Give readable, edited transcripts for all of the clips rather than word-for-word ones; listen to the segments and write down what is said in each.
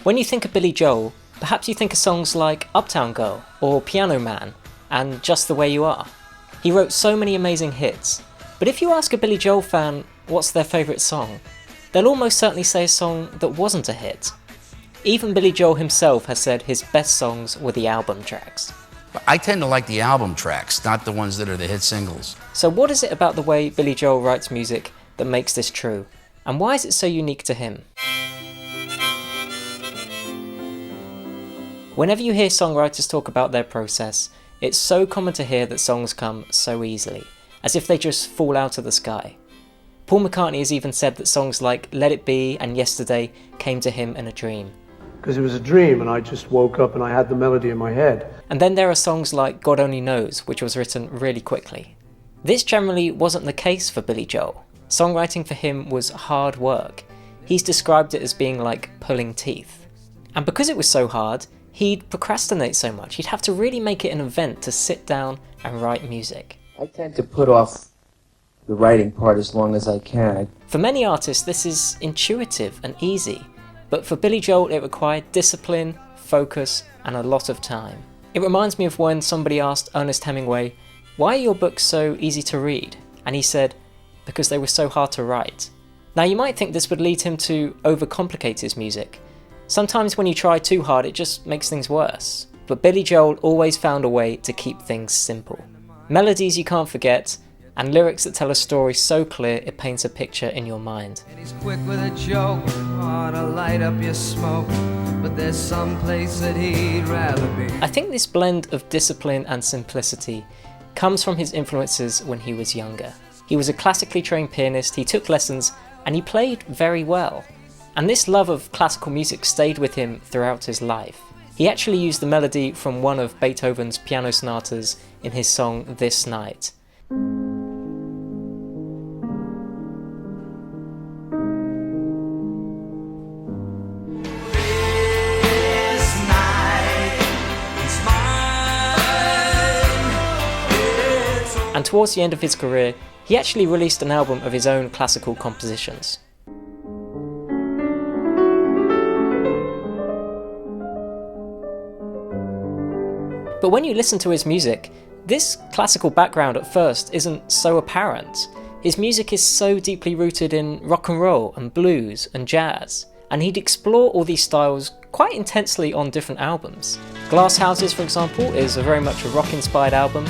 When you think of Billy Joel, perhaps you think of songs like Uptown Girl or Piano Man and Just the Way You Are. He wrote so many amazing hits, but if you ask a Billy Joel fan what's their favourite song, they'll almost certainly say a song that wasn't a hit. Even Billy Joel himself has said his best songs were the album tracks. I tend to like the album tracks, not the ones that are the hit singles. So what is it about the way Billy Joel writes music that makes this true? And why is it so unique to him? Whenever you hear songwriters talk about their process, it's so common to hear that songs come so easily, as if they just fall out of the sky. Paul McCartney has even said that songs like Let It Be and Yesterday came to him in a dream. Because it was a dream and I just woke up and I had the melody in my head. And then there are songs like God Only Knows, which was written really quickly. This generally wasn't the case for Billy Joel. Songwriting for him was hard work. He's described it as being like pulling teeth. And because it was so hard, he'd procrastinate so much. He'd have to really make it an event to sit down and write music. I tend to put off the writing part as long as I can. For many artists, this is intuitive and easy, but for Billy Joel it required discipline, focus, and a lot of time. It reminds me of when somebody asked Ernest Hemingway, "Why are your books so easy to read?" And he said, "Because they were so hard to write." Now you might think this would lead him to overcomplicate his music. Sometimes when you try too hard it just makes things worse. But Billy Joel always found a way to keep things simple. Melodies you can't forget, and lyrics that tell a story so clear it paints a picture in your mind. And he's quick with a joke, to light up your smoke, but there's some place that he'd rather be. I think this blend of discipline and simplicity comes from his influences when he was younger. He was a classically trained pianist, he took lessons, and he played very well. And this love of classical music stayed with him throughout his life. He actually used the melody from one of Beethoven's piano sonatas in his song This Night. And towards the end of his career, he actually released an album of his own classical compositions. But when you listen to his music, this classical background at first isn't so apparent. His music is so deeply rooted in rock and roll and blues and jazz, and he'd explore all these styles quite intensely on different albums. Glass Houses, for example, is very much a rock-inspired album,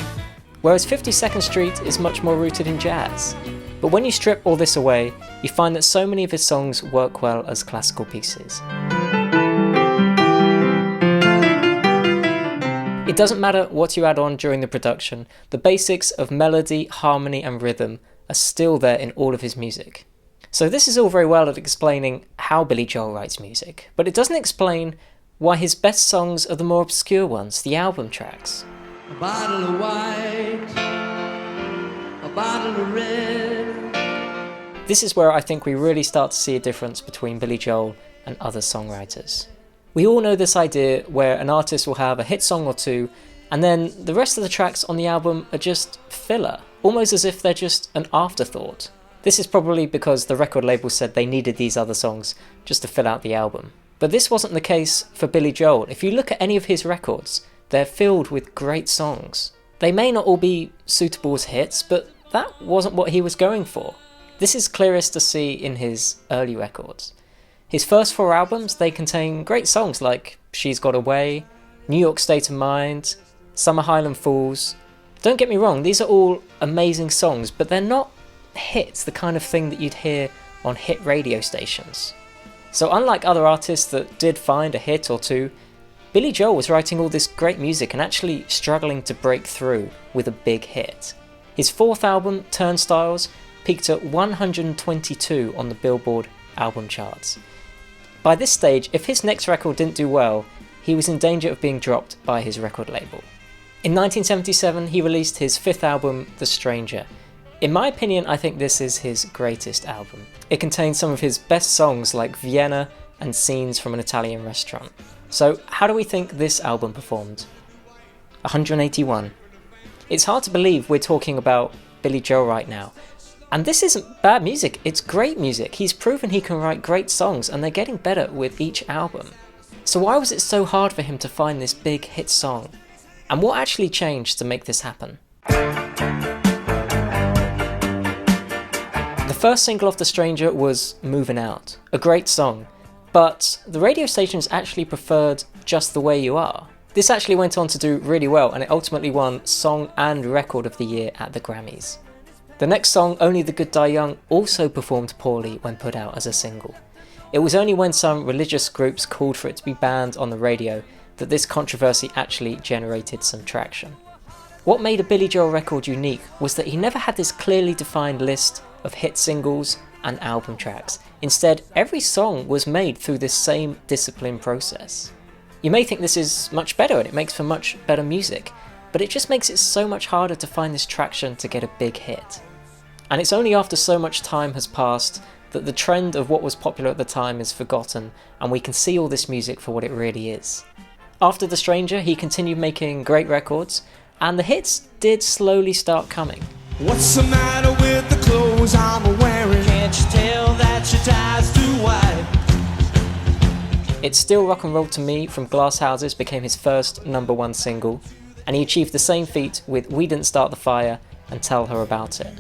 whereas 52nd Street is much more rooted in jazz. But when you strip all this away, you find that so many of his songs work well as classical pieces. It doesn't matter what you add on during the production, the basics of melody, harmony and rhythm are still there in all of his music. So this is all very well at explaining how Billy Joel writes music, but it doesn't explain why his best songs are the more obscure ones, the album tracks. A bottle of white, a bottle of red. This is where I think we really start to see a difference between Billy Joel and other songwriters. We all know this idea where an artist will have a hit song or two, and then the rest of the tracks on the album are just filler, almost as if they're just an afterthought. This is probably because the record label said they needed these other songs just to fill out the album. But this wasn't the case for Billy Joel. If you look at any of his records, they're filled with great songs. They may not all be suitable as hits, but that wasn't what he was going for. This is clearest to see in his early records. His first 4 albums, they contain great songs like She's Got Away, New York State of Mind, Summer Highland Falls. Don't get me wrong, these are all amazing songs, but they're not hits, the kind of thing that you'd hear on hit radio stations. So unlike other artists that did find a hit or two, Billy Joel was writing all this great music and actually struggling to break through with a big hit. His 4th album, Turnstiles, peaked at 122 on the Billboard album charts. By this stage, if his next record didn't do well, he was in danger of being dropped by his record label. In 1977, he released his 5th album, The Stranger. In my opinion, I think this is his greatest album. It contains some of his best songs like Vienna and Scenes from an Italian Restaurant. So how do we think this album performed? 181. It's hard to believe we're talking about Billy Joel right now. And this isn't bad music, it's great music. He's proven he can write great songs and they're getting better with each album. So why was it so hard for him to find this big hit song? And what actually changed to make this happen? The first single off The Stranger was Movin' Out, a great song, but the radio stations actually preferred Just the Way You Are. This actually went on to do really well, and it ultimately won Song and Record of the Year at the Grammys. The next song, Only the Good Die Young, also performed poorly when put out as a single. It was only when some religious groups called for it to be banned on the radio that this controversy actually generated some traction. What made a Billy Joel record unique was that he never had this clearly defined list of hit singles and album tracks. Instead, every song was made through this same disciplined process. You may think this is much better and it makes for much better music, but it just makes it so much harder to find this traction to get a big hit. And it's only after so much time has passed that the trend of what was popular at the time is forgotten, and we can see all this music for what it really is. After The Stranger, he continued making great records, and the hits did slowly start coming. What's the matter with the clothes I'm wearing? Can't you tell that your tie's too wide? It's Still Rock and Roll to Me from Glass Houses became his first #1 single, and he achieved the same feat with We Didn't Start the Fire and Tell Her About It.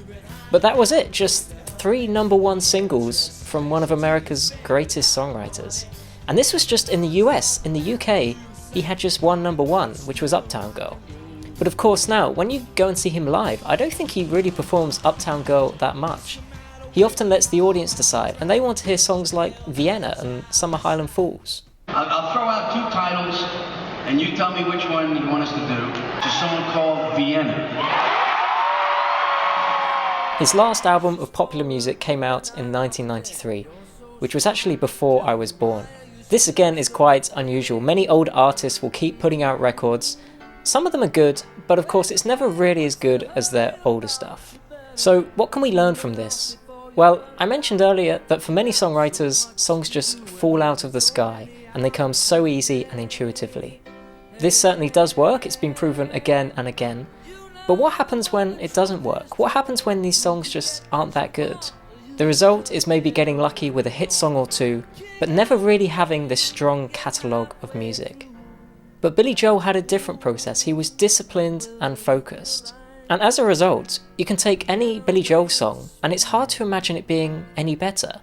But that was it, just 3 #1 singles from one of America's greatest songwriters. And this was just in the US. In the UK, he had just one #1, which was Uptown Girl. But of course now, when you go and see him live, I don't think he really performs Uptown Girl that much. He often lets the audience decide, and they want to hear songs like Vienna and Summer Highland Falls. I'll throw out 2 titles, and you tell me which one you want us to do. It's a song called Vienna. His last album of popular music came out in 1993, which was actually before I was born. This again is quite unusual. Many old artists will keep putting out records. Some of them are good, but of course it's never really as good as their older stuff. So what can we learn from this? Well, I mentioned earlier that for many songwriters, songs just fall out of the sky and they come so easy and intuitively. This certainly does work, it's been proven again and again. But what happens when it doesn't work? What happens when these songs just aren't that good? The result is maybe getting lucky with a hit song or 2, but never really having this strong catalogue of music. But Billy Joel had a different process. He was disciplined and focused. And as a result, you can take any Billy Joel song and it's hard to imagine it being any better.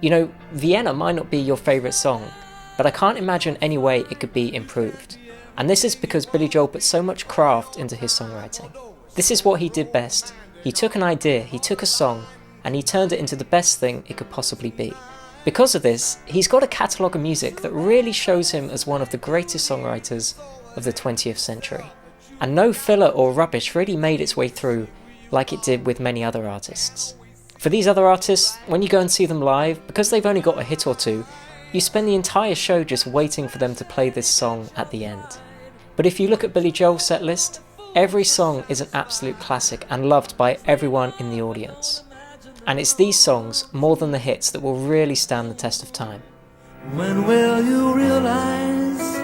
You know, Vienna might not be your favourite song, but I can't imagine any way it could be improved. And this is because Billy Joel put so much craft into his songwriting. This is what he did best. He took an idea, he took a song, and he turned it into the best thing it could possibly be. Because of this, he's got a catalogue of music that really shows him as one of the greatest songwriters of the 20th century. And no filler or rubbish really made its way through like it did with many other artists. For these other artists, when you go and see them live, because they've only got a hit or 2, you spend the entire show just waiting for them to play this song at the end. But if you look at Billy Joel's set list, every song is an absolute classic and loved by everyone in the audience. And it's these songs, more than the hits, that will really stand the test of time. When will you realize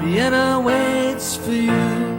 Vienna waits for you?